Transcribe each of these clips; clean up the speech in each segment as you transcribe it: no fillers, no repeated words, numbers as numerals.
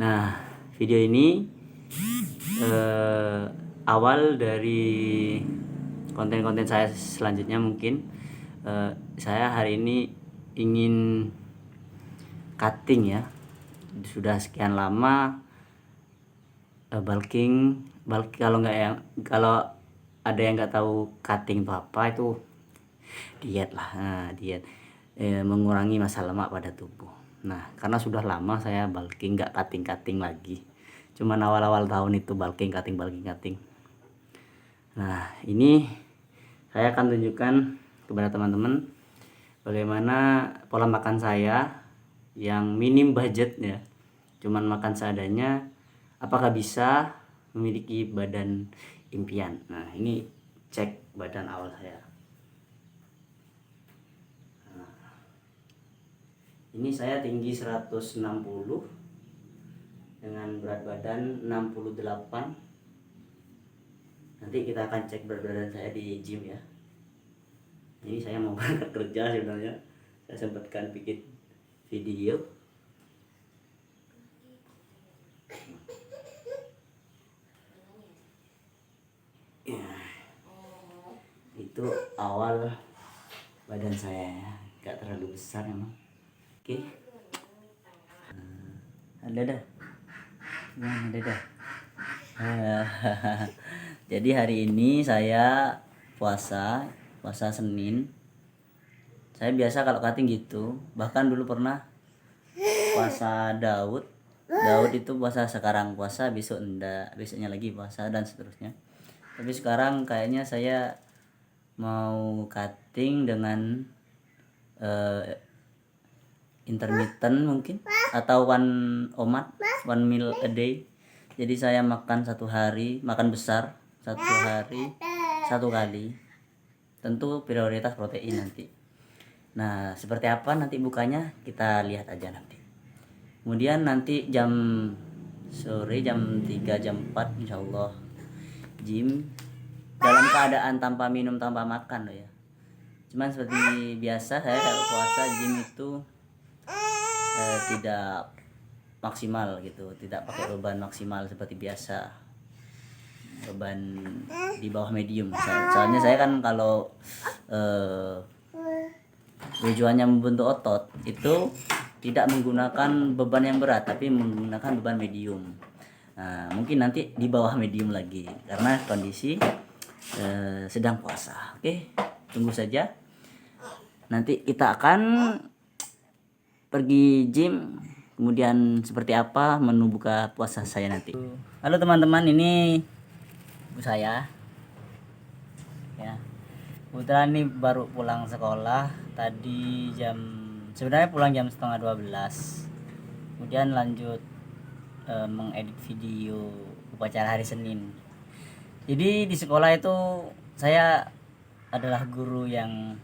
Nah, video ini awal dari konten-konten saya selanjutnya. Mungkin saya hari ini ingin cutting ya. Sudah sekian lama bulking. Kalau ada yang nggak tahu cutting itu apa, itu diet lah. Nah, diet mengurangi massa lemak pada tubuh. Nah, karena sudah lama saya bulking, nggak cutting lagi. Cuman awal-awal tahun itu bulking cutting. Nah, ini saya akan tunjukkan kepada teman-teman bagaimana pola makan saya yang minim budgetnya, cuman makan seadanya, apakah bisa memiliki badan impian. Nah, ini cek badan awal saya. Ini saya tinggi 160 dengan berat badan 68. Nanti kita akan cek berat badan saya di gym ya. Ini saya mau berangkat kerja sebenarnya. Saya sempatkan bikin video. Ya, itu awal badan saya ya. Gak terlalu besar emang. Oke. Ada dah. Jadi hari ini saya puasa Senin. Saya biasa kalau cutting gitu. Bahkan dulu pernah puasa Daud itu puasa, sekarang puasa, besok enggak, besoknya lagi puasa, dan seterusnya. Tapi sekarang kayaknya saya mau cutting dengan intermittent mungkin, atau one meal a day. Jadi saya makan makan besar satu hari 1 kali. Tentu prioritas protein nanti. Nah, seperti apa nanti bukanya kita lihat aja nanti. Kemudian nanti jam sore, jam 3, jam 4 insyaallah gym, dalam keadaan tanpa minum, tanpa makan loh ya. Cuman seperti biasa saya kalau puasa gym itu tidak maksimal gitu, tidak pakai beban maksimal seperti biasa, beban di bawah medium. Soalnya saya kan kalau tujuannya membentuk otot itu tidak menggunakan beban yang berat, tapi menggunakan beban medium. Nah, mungkin nanti di bawah medium lagi karena kondisi sedang puasa. Oke, tunggu saja. Nanti kita akan pergi gym, kemudian seperti apa menu buka puasa saya nanti. Halo teman-teman, ini ibu saya ya. Kebetulan ini baru pulang sekolah tadi sebenarnya pulang jam 11:30. Kemudian lanjut mengedit video upacara hari Senin. Jadi di sekolah itu saya adalah guru yang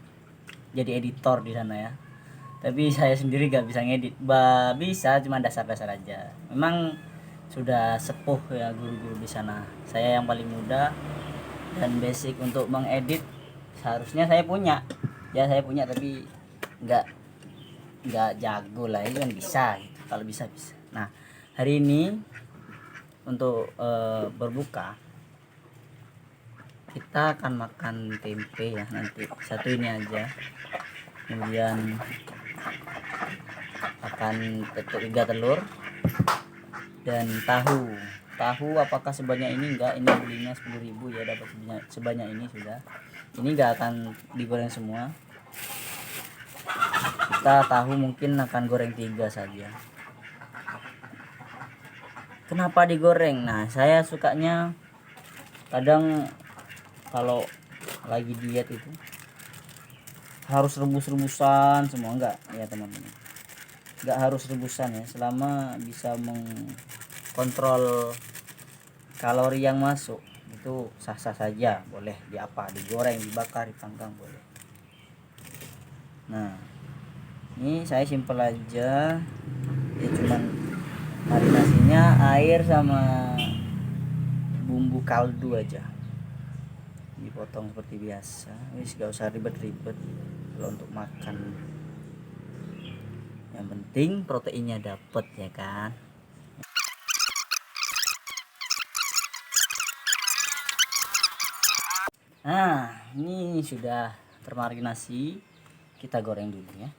jadi editor di sana ya. Tapi saya sendiri gak bisa ngedit. Bisa, cuma dasar-dasar aja. Memang sudah sepuh ya guru-guru di sana. Saya yang paling muda, dan basic untuk mengedit seharusnya saya punya. Ya saya punya, tapi nggak jago lah. Itu kan bisa gitu. Kalau bisa. Nah, hari ini untuk berbuka kita akan makan tempe ya nanti. Satu ini aja. Kemudian akan 3 telur dan tahu apakah sebanyak ini? Enggak, ini belinya 10.000 ya, dapat sebanyak ini sudah. Ini enggak akan digoreng semua, kita tahu mungkin akan goreng 3 saja. Kenapa digoreng? Nah, saya sukanya kadang kalau lagi diet itu harus rebus-rebusan semua. Enggak ya teman-teman, enggak harus rebusan ya, selama bisa mengkontrol kalori yang masuk itu sah-sah saja. Boleh digoreng, dibakar, dipanggang boleh. Nah, ini saya simpel aja ya, cuman marinasinya air sama bumbu kaldu aja, dipotong seperti biasa. Wis gak usah ribet-ribet kalau untuk makan, yang penting proteinnya dapet ya kan. Nah, ini sudah termarinasi, kita goreng dulu ya.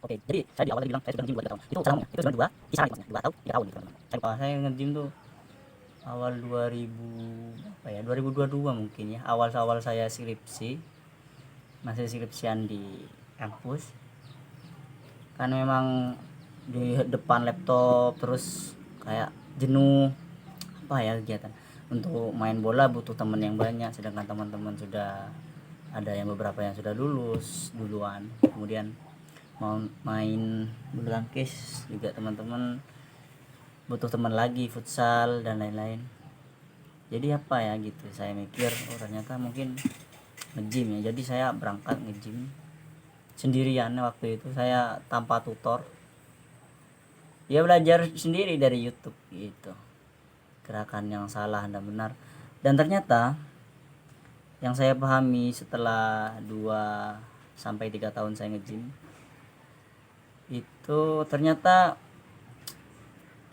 Oke, jadi saya di awal tadi bilang saya sudah nge-gym 2 tahun. Itu salah ngomong ya. Itu sebenarnya 2, kisaran itu maksudnya 2 atau 3 tahun gitu teman-teman. Saya nge-gym tuh awal 2000 apa ya? 2022 mungkin ya. Awal-awal saya skripsi. Masih skripsian di kampus. Kan memang di depan laptop terus kayak jenuh apa ya kegiatan. Untuk main bola butuh teman yang banyak, sedangkan teman-teman sudah ada yang beberapa yang sudah lulus duluan. Kemudian mau main bulu tangkis juga teman-teman butuh teman lagi, futsal dan lain-lain. Jadi apa ya gitu, saya mikir ternyata mungkin nge-gym ya. Jadi saya berangkat nge-gym sendirian waktu itu, saya tanpa tutor ya, belajar sendiri dari YouTube gitu, gerakan yang salah dan benar. Dan ternyata yang saya pahami setelah 2 sampai 3 tahun saya nge-gym itu, ternyata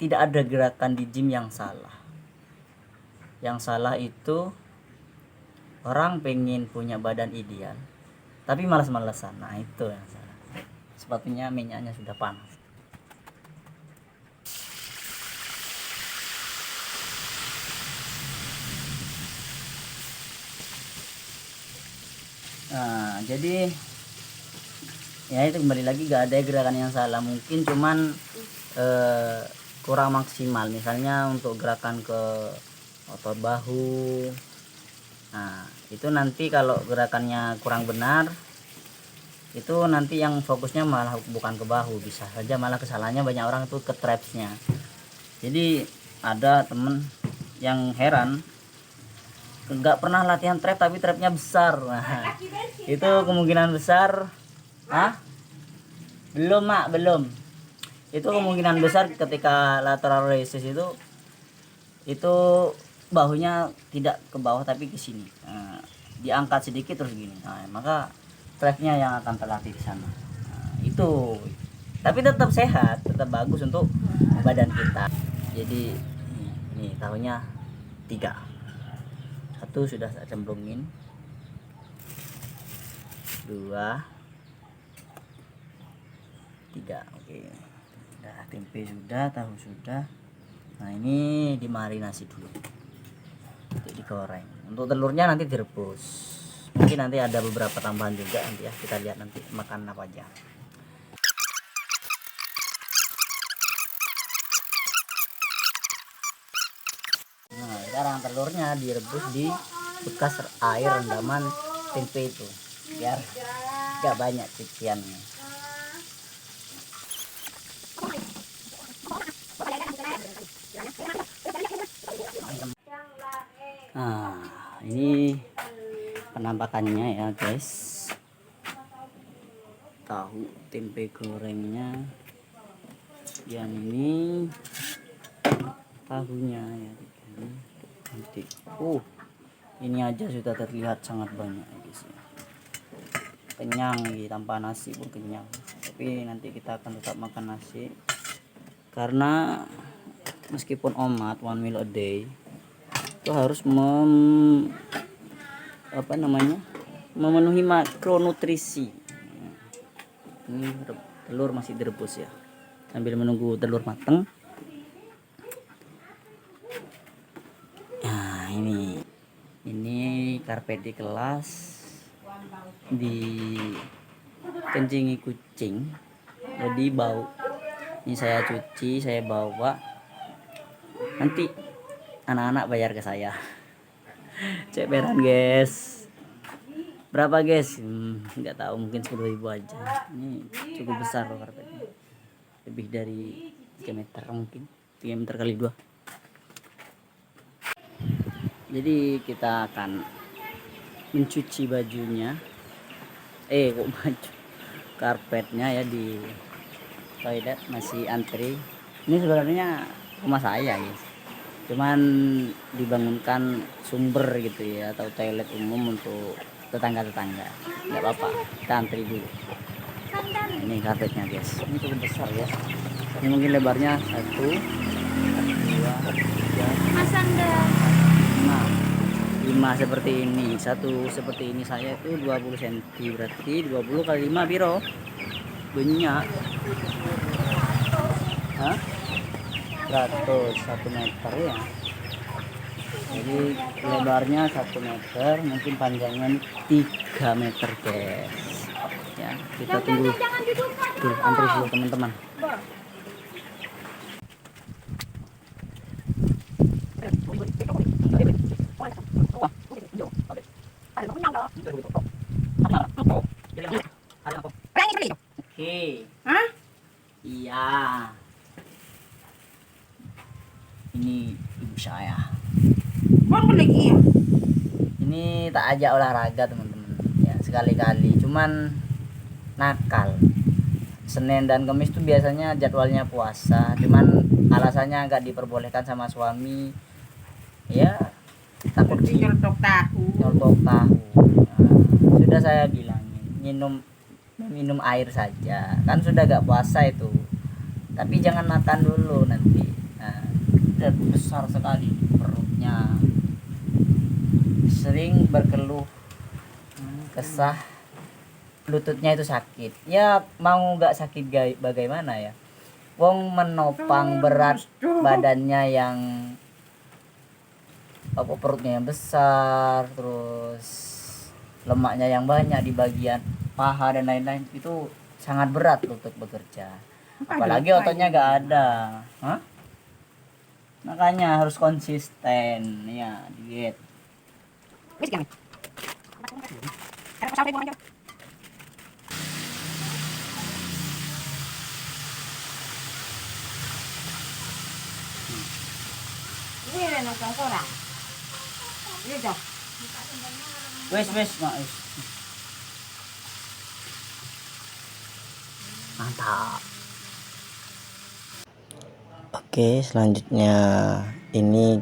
tidak ada gerakan di gym yang salah. Yang salah itu orang pengen punya badan ideal tapi malas-malasan. Nah, itu yang salah. Sepatunya minyaknya sudah panas. Nah, jadi ya itu kembali lagi, gak ada gerakan yang salah, mungkin cuman kurang maksimal. Misalnya untuk gerakan ke otot bahu, nah itu nanti kalau gerakannya kurang benar, itu nanti yang fokusnya malah bukan ke bahu, bisa saja malah kesalahannya banyak orang itu ke trapsnya. Jadi ada temen yang heran nggak pernah latihan trap tapi trapnya besar. Nah, itu kemungkinan besar belum mak, belum. Itu kemungkinan besar ketika lateral raises itu bahunya tidak ke bawah tapi ke sini. Nah, diangkat sedikit terus gini. Nah, maka trapnya yang akan terlatih di sana. Nah, itu. Tapi tetap sehat, tetap bagus untuk badan kita. Jadi ini tahunya 3. 1 sudah saya cemplungin. 2, 3. Oke. Udah tempe sudah, tahu sudah. Nah, ini dimarinasi dulu. Untuk digoreng. Untuk telurnya nanti direbus. Mungkin nanti ada beberapa tambahan juga nanti ya. Kita lihat nanti makan apa aja. Nah, sekarang telurnya direbus di bekas air rendaman tempe itu, biar gak banyak cuciannya. Nah, ini penampakannya ya guys, tahu tempe gorengnya. Yang ini tahunya ya, nanti ini aja sudah terlihat sangat banyak guys ya. Kenyang nih, tanpa nasi pun kenyang. Tapi nanti kita akan tetap makan nasi karena meskipun omat 1 meal a day itu harus memenuhi makronutrisi. Ini telur masih direbus ya, sambil menunggu telur matang. Nah, ini karpet di kelas dikencingi kucing jadi bau. Ini saya cuci, saya bawa, nanti anak-anak bayar ke saya. Ceperan guys, berapa guys? Nggak tahu, mungkin 10.000 aja. Ini cukup besar loh karpetnya, lebih dari 3 meter, mungkin 3 meter kali 2. Jadi kita akan mencuci bajunya, karpetnya ya di toilet masih antri. Ini sebenarnya rumah saya guys, cuman dibangunkan sumber gitu ya, atau toilet umum untuk tetangga-tetangga. Nggak apa-apa, kita antri dulu. Ini karpetnya guys, ini cukup besar ya. Ini mungkin lebarnya 1, 2, 3, Mas Anda 5 seperti ini. Satu seperti ini saya itu 20 cm, berarti 20 kali 5 biro banyak. Hah? 100 meter ya. Jadi lebarnya 1 meter, mungkin panjangnya 3 meter guys. Ya, kita tunggu. Tuh, antri dulu teman-teman. Oke. Hah? Iya. Ini ibu saya. Mau lagi ya? Ini tak ajak olahraga teman-teman. Ya, sekali-kali. Cuman nakal. Senin dan Kamis tuh biasanya jadwalnya puasa. Cuman alasannya nggak diperbolehkan sama suami. Ya, takut Nyeltok tahu. nyolok tahu. Nah, sudah saya bilangin minum air saja, kan sudah gak puasa itu, tapi jangan makan dulu nanti. Nah, dan besar sekali perutnya, sering berkeluh kesah, lututnya itu sakit. Ya mau gak sakit bagaimana ya, wong menopang berat badannya yang apa, perutnya yang besar, terus lemaknya yang banyak di bagian paha dan lain-lain, itu sangat berat untuk bekerja. Apalagi ototnya gak ada. Hah? Makanya harus konsisten ya, diet. Ini ada nonton orang. Ini dah. Wes mak wes. Mantap. Oke, selanjutnya ini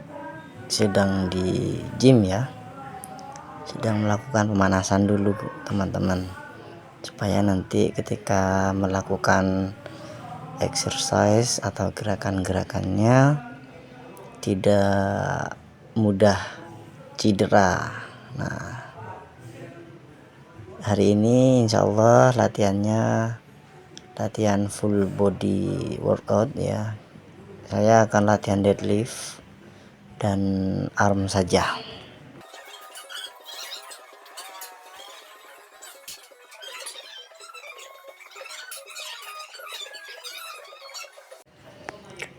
sedang di gym ya. Sedang melakukan pemanasan dulu teman-teman, supaya nanti ketika melakukan exercise atau gerakan-gerakannya tidak mudah cedera. Nah, hari ini insya Allah latihan full body workout ya. Saya akan latihan deadlift dan arm saja.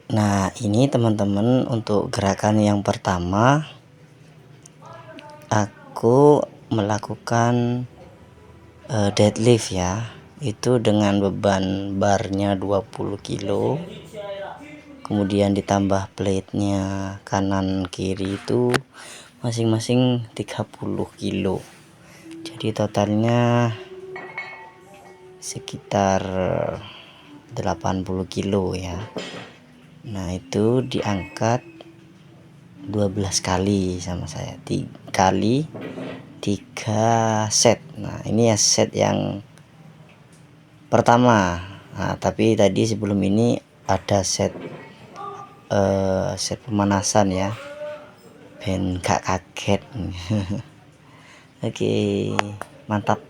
Nah, ini teman-teman, untuk gerakan yang pertama aku melakukan deadlift ya. Itu dengan beban barnya 20 kilo. Kemudian ditambah plate-nya kanan kiri itu masing-masing 30 kilo. Jadi totalnya sekitar 80 kilo ya. Nah, itu diangkat 12 kali sama saya, 3 kali 3 set. Nah, ini ya set yang pertama. Nah, tapi tadi sebelum ini ada set pemanasan ya, ben gak kaget. Oke, mantap.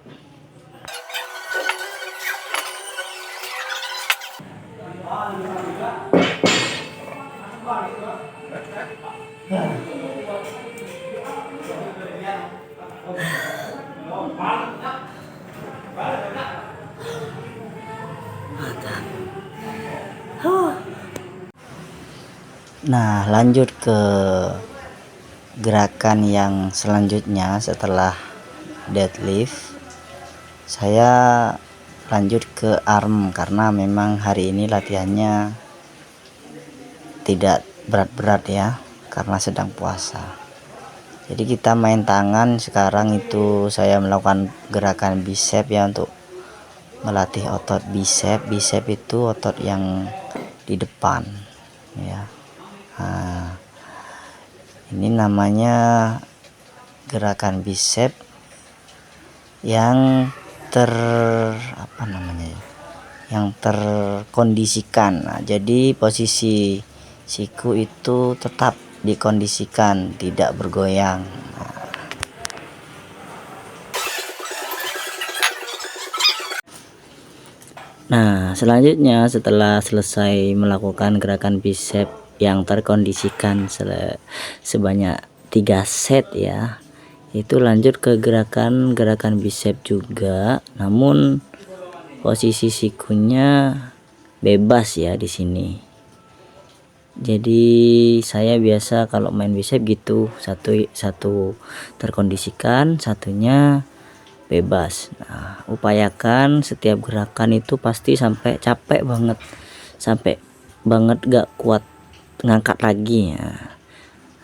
Nah, lanjut ke gerakan yang selanjutnya setelah deadlift. Saya lanjut ke arm karena memang hari ini latihannya tidak berat-berat ya, karena sedang puasa. Jadi kita main tangan. Sekarang itu saya melakukan gerakan bicep ya, untuk melatih otot bicep. Bicep itu otot yang di depan ya. Nah, Ini namanya gerakan bicep yang apa namanya ya, yang terkondisikan. Nah, jadi posisi siku itu tetap dikondisikan, tidak bergoyang. Nah, selanjutnya setelah selesai melakukan gerakan bicep yang terkondisikan sebanyak 3 set ya, itu lanjut ke gerakan bicep juga, namun posisi sikunya bebas ya di sini. Jadi saya biasa kalau main bicep gitu, satu terkondisikan, satunya bebas. Nah, upayakan setiap gerakan itu pasti sampai capek banget, sampai banget gak kuat ngangkat lagi ya.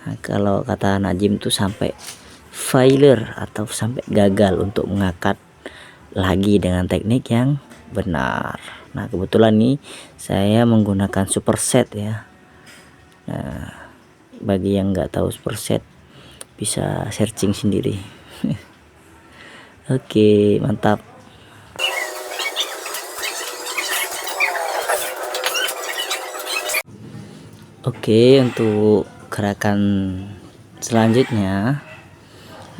Nah, kalau kata anak gym tuh sampai failure atau sampai gagal untuk mengangkat lagi dengan teknik yang benar. Nah, kebetulan nih saya menggunakan superset ya. Nah, bagi yang nggak tahu superset bisa searching sendiri. Oke, mantap. Oke, untuk gerakan selanjutnya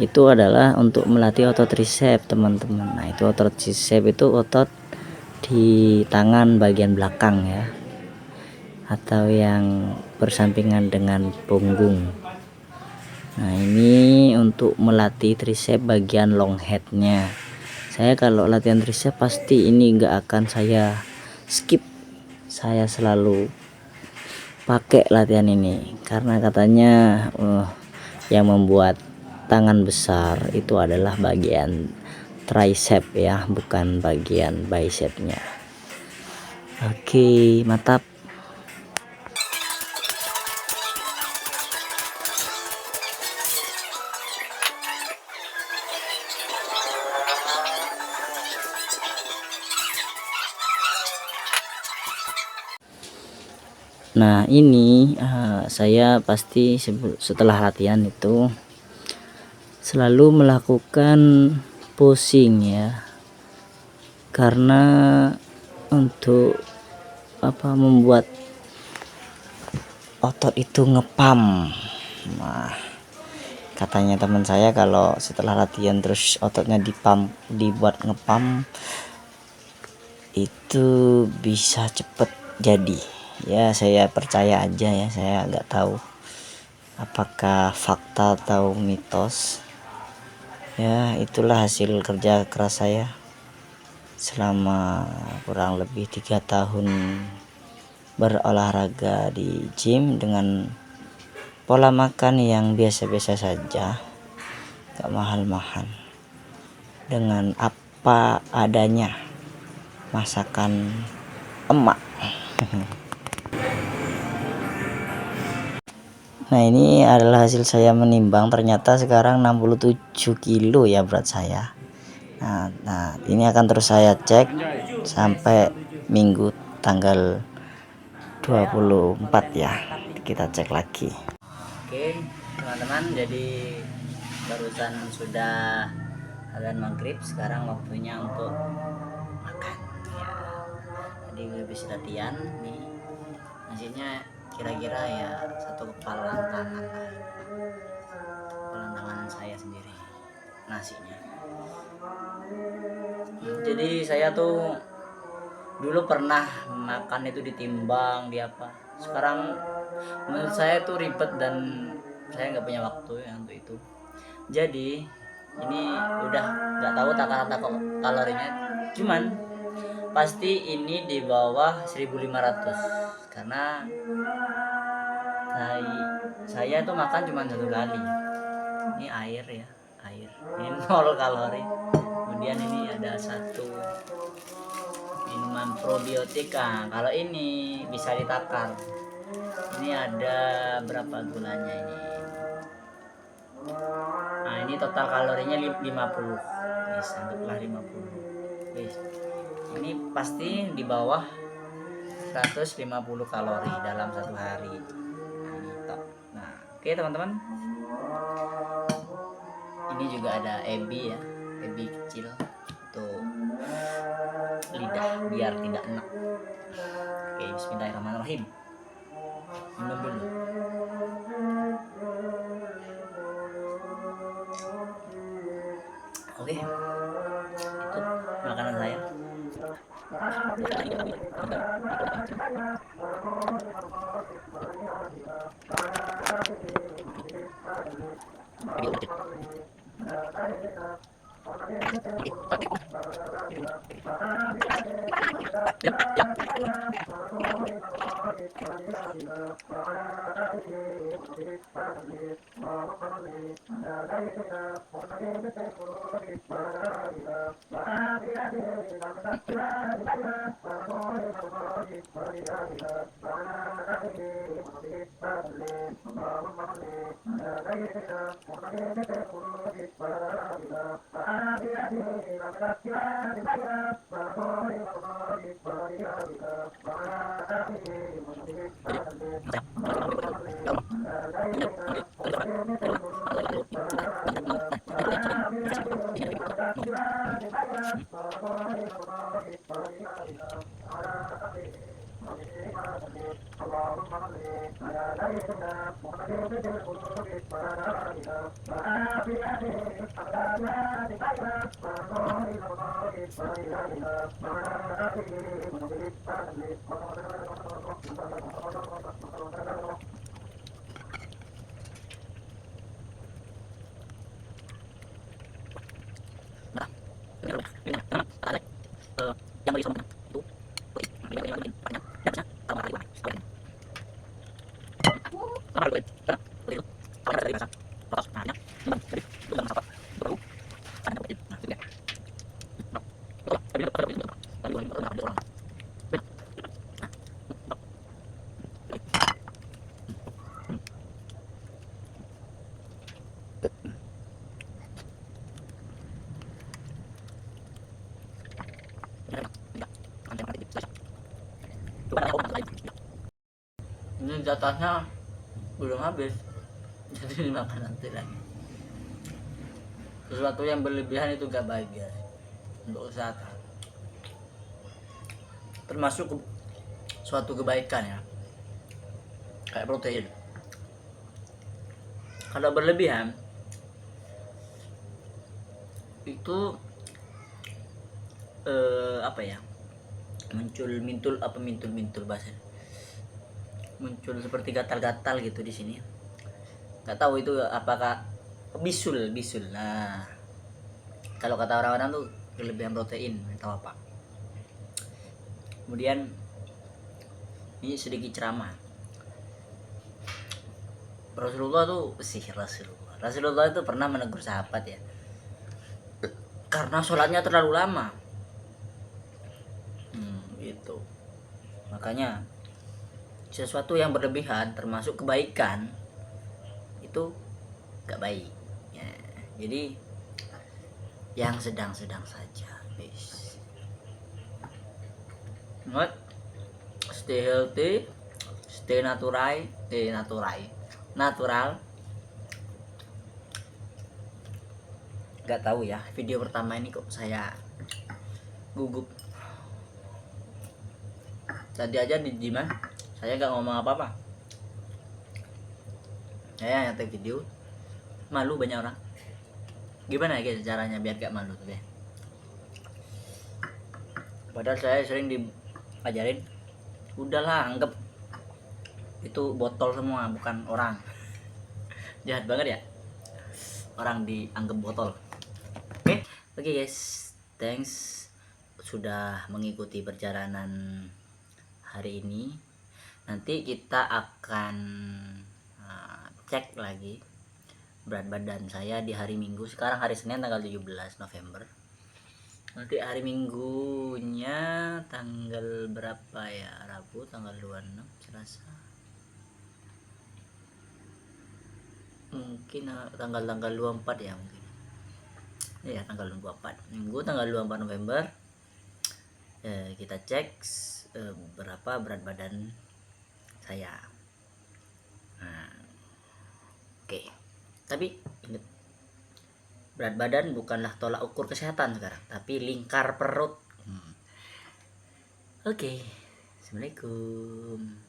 itu adalah untuk melatih otot tricep, teman-teman. Nah, itu otot tricep itu otot di tangan bagian belakang ya, atau yang bersampingan dengan punggung. Nah, ini untuk melatih tricep bagian long headnya. Saya kalau latihan tricep pasti ini enggak akan saya skip. Saya selalu pakai latihan ini karena katanya yang membuat tangan besar itu adalah bagian tricep ya, bukan bagian bicepnya. Oke, mantap. Nah, ini saya pasti setelah latihan itu selalu melakukan pushing ya, karena untuk membuat otot itu ngepam. Nah, katanya teman saya kalau setelah latihan terus ototnya dibuat ngepam itu bisa cepet jadi ya. Saya percaya aja ya, saya nggak tahu apakah fakta atau mitos ya. Itulah hasil kerja keras saya selama kurang lebih 3 tahun berolahraga di gym dengan pola makan yang biasa-biasa saja, gak mahal-mahal, dengan apa adanya, masakan emak. Nah, ini adalah hasil saya menimbang, ternyata sekarang 67 kilo ya berat saya. Nah, ini akan terus saya cek sampai minggu tanggal 24 ya, kita cek lagi. Oke teman-teman, jadi barusan sudah azan maghrib, sekarang waktunya untuk makan ya. Jadi habis latihan nih, nasinya kira-kira ya 1 kepalan tangan lah, kepalan tangan saya sendiri nasinya. Jadi saya tuh dulu pernah makan itu ditimbang di apa, sekarang menurut saya tuh ribet dan saya nggak punya waktu ya untuk itu. Jadi ini udah nggak tahu takaran kalorinya, cuman pasti ini di bawah 1500 karena saya tuh makan cuma 1 kali. Ini air ya, air ini 0 kalori. Kemudian ini ada 1 minuman probiotik. Nah, kalau ini bisa ditakar, ini ada berapa gulanya ini. Nah, ini total kalorinya 50, bisa anggaplah 50. Ini pasti di bawah 150 kalori dalam 1 hari. Nah, Oke teman-teman, ini juga ada ebi ya, ebi kecil untuk lidah biar tidak enak. Oke, bismillahirrahmanirrahim. Minum dulu. Oke, itu makanan saya. Ini jatahnya belum habis, jadi dimakan nanti lagi. Sesuatu yang berlebihan itu gak baik guys untuk kesehatan, termasuk suatu kebaikan ya, kayak protein. Kalau berlebihan itu apa ya, mintul bahasa, muncul seperti gatal-gatal gitu di sini. Nggak tahu itu apakah bisul. Nah, kalau kata orang-orang tuh kelebihan protein atau apa. Kemudian ini sedikit ceramah. Rasulullah itu pernah menegur sahabat ya, karena sholatnya terlalu lama. Gitu. Makanya sesuatu yang berlebihan termasuk kebaikan itu gak baik ya. Jadi yang sedang-sedang saja guys. Stay healthy, stay natural. Gak tahu ya, video pertama ini kok saya gugup. Tadi aja di Jiman saya gak ngomong apa-apa, saya nyetek video, malu banyak orang. Gimana ya guys caranya biar gak malu tuh ya? Padahal saya sering diajarin, udahlah anggap itu botol semua bukan orang. Jahat banget ya orang dianggap botol. Oke guys, thanks sudah mengikuti perjalanan hari ini. Nanti kita akan cek lagi berat badan saya di hari Minggu. Sekarang hari Senin tanggal 17 November. Nanti hari Minggunya tanggal berapa ya? Rabu tanggal 26, Selasa. Mungkin tanggal 24 ya mungkin. Ya tanggal 24. Minggu tanggal 24 November. Kita cek berapa berat badan saya. Nah, Oke. Tapi ingat, berat badan bukanlah tolak ukur kesehatan sekarang, tapi lingkar perut. Oke. Assalamualaikum.